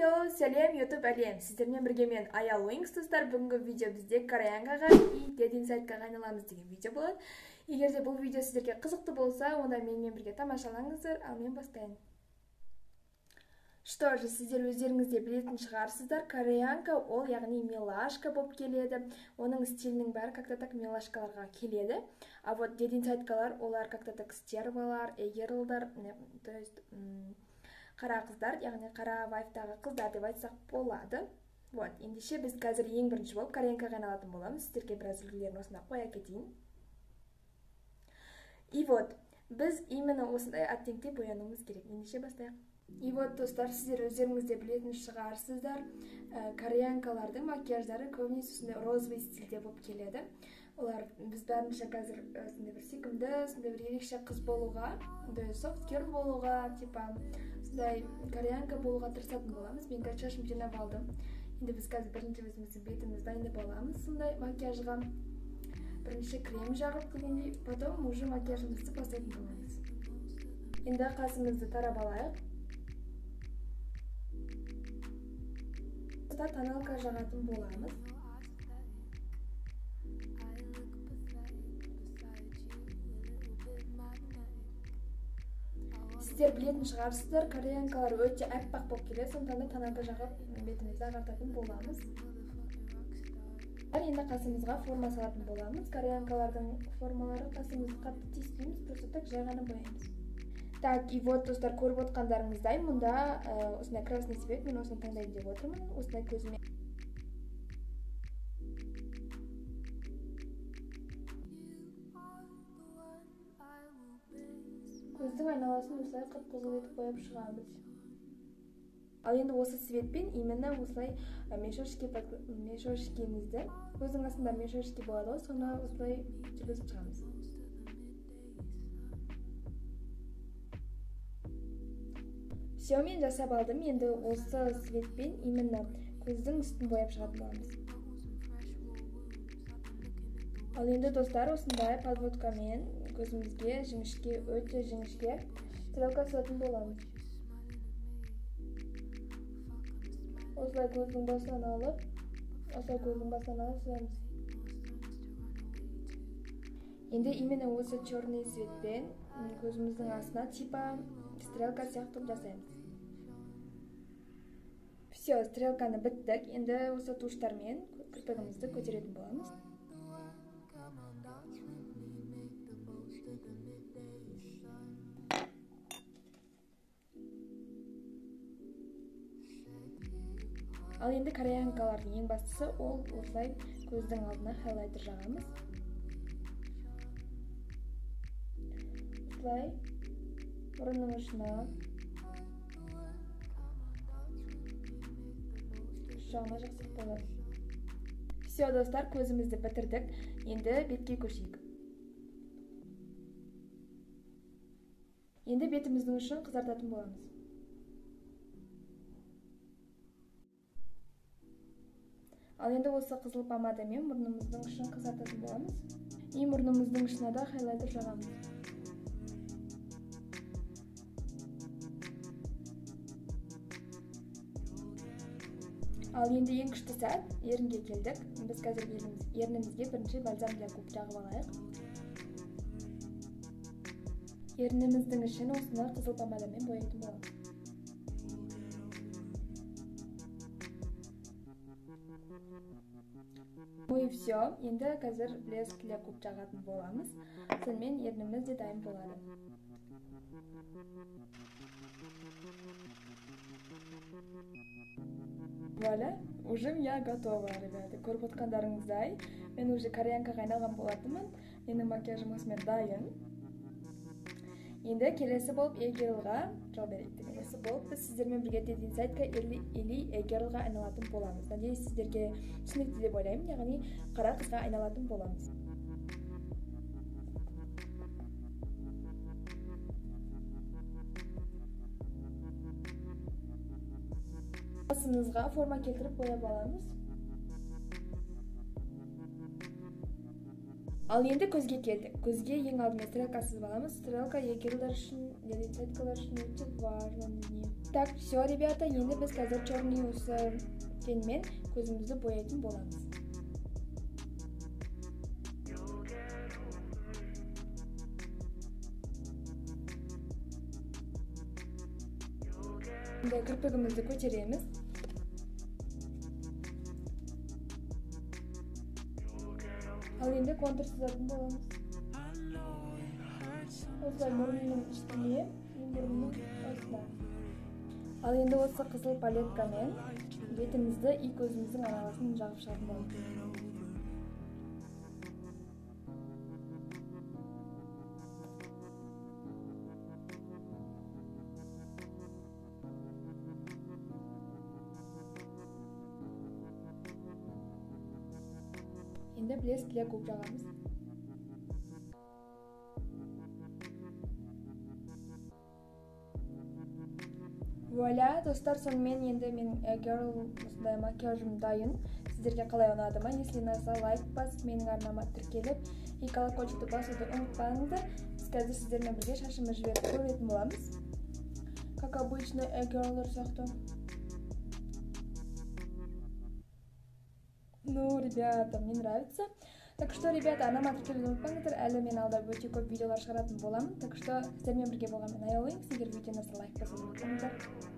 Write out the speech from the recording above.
Хайо, сәлем YouTube әлем. Сіздермен бірге мен Аял Wings достар. Бүгінгі видео бізде кореянкаға и дедин сайтқа айналамыз деген видео болады. Егер де бұл видео сіздерге қызықты болса, онда менімен бірге тамашалаңыздар, ал мен бастайын. Что же, сіздер өздеріңізде білетін шығарсыздар, кореянка ол яғни милашка болып келеді. Оның стилінің бәрі как-то так милашкаларға келеді. А вот дедин сайткалар олар как-то так стервалар, эгерлдар, то есть қара қыздар, яғни қара вайфтағы қыздар деп айтсақ болады. Вот, ендеше біз қазір ең бірінші болып кореянкаға айналатын боламыз. Сіздерге біраз үлгілерін осында қоя кетейін. И вот, біз именно осындай оттенкте боянуымыз керек. Ендеше бастайық. И вот, достар, сіздер өздеріңізде білетін шығарсыздар, кореянкалардың макияждары көбінесе осындай розовый стильде болып келеді. Олар біз бәрінше қазір осындай бір сүйкімді, осындай бір ерекше қыз болуға, soft girl болуға, типа осындай кореянка болуға тырысатын боламыз. Мен қазір шашымды жинап алдым. Енді біз қазір бірінші өзіміздің бетімізді дайындап аламыз сондай макияжға. Бірінші крем жағып дегендей, потом уже макияжымызды бастайтын боламыз. Енді қасымызды тарап алайық. Тоналка жағатын боламыз. Сіздер білетін шығарсыздар, кореянкалар өте аппақ болып келеді, сондықтан да тоналка жағып бетімізді ағартатын боламыз. Енді қасымызға форма салатын боламыз. Кореянкалардың формалары қасымызды қатты тиіспейміз, просто так жай ғана боямыз. Так, и вот, достар, көріп отқандарыңыздай, мұнда осындай красный цвет, мен осыны таңдайын деп отырмын, осындай көзіме. Көздің айналасын осылай қып-қызыл етіп бояп шығамыз. Ал енді осы цветпен именно осылай мешочкемізді, көздің астында мешочки болады ғой, соны осылай жүргізіп шығамыз. Все, мен жасап алдым. Енді осы цветпен именно көздің үстін бояп шығатын боламыз. Ал енді, достар, осындай подводкамен көзімізге жіңішке, өте жіңішке стрелка салатын боламыз. Осылай көздің басынан алып, сызамыз. Енді именно осы черный цветпен көзіміздің астына типа стрелка сияқты жасаймыз. Все, стрелканы біттік. Енді осы туштармен кірпігімізді көтеретін боламыз. Ал енді кореянкалардың ең бастысы ол осылай көздің алдына хайлайтер жағамыз. Осылай мұрынның ұшына жағына жақсақ болады. Все, достар, көзімізді бітірдік. Енді бетке көшейік. Енді бетіміздің ұшын қызартатын боламыз. Ал енді осы қызыл помадамен мұрнымыздың ұшын қызартатын боламыз. И мұрнымыздың ұшына да хайлайтер жағамыз. Ал енді ең күшті сәт, ерінге келдік. Біз қазір ернімізге бірінші бальзам для губ жағып алайық. Ерніміздің ішін осыны қызыл помадамен бояйтын боламыз. И все, енді қазір блеск для губ жағатын боламыз. Сонымен ерніміз де дайын болады. Вуаля, уже я готова, ребята. Көріп отқандарыңыздай, мен уже кореянкаға айналған болатынмын. Менің макияжым осымен дайын. Енді келесі болып эгерлға жол берейік. Келесі болып біз сіздермен бірге дедин сайтқа или эгерлға айналатын боламыз. Надеюсь, сіздерге түсінікті деп ойлаймын, яғни қара қызға айналатын боламыз. Басымызға форма келтіріп бояп аламыз. Ал енді көзге келдік. Көзге ең алдымен стрелка сызып аламыз. Стрелка эгерлер үшін, дедин сайткалар үшін өте важный дүние. Так, все, ребята, енді біз қазір черный пенмен көзімізді бояйтын боламыз. Енді кірпігімізді көтереміз. Ал енді контур сызатын боламыз. Осылай мұрнының үстіне, мұрнының осылай. Ал енді осы қызыл палеткамен бетімізді и көзіміздің араласын жағып шығатын боламыз. Енді блеск для губ жағамыз. Вуаля, достар, сонымен енді мен girl осындай макияжым дайын. Сіздерге қалай ұнады ма? Если ұнаса, лайк басып, менің арнама тіркеліп, и колокольчикті басуды ұмытпаңыздар. Біз қазір сіздермен бірге шашымды жіберіп көретін боламыз. Как обычно, girl'лар сияқты. Ну, ребята, мне нравится. Так что, ребята, арнама тіркелуді ұмытпаңыздар. Әлі мен алда өте көп видеолар шығаратын боламын. Так что, сіздермен бірге болғанмен аяулайын. Сіздер видеоны лайк басуды ұмытпаңыздар.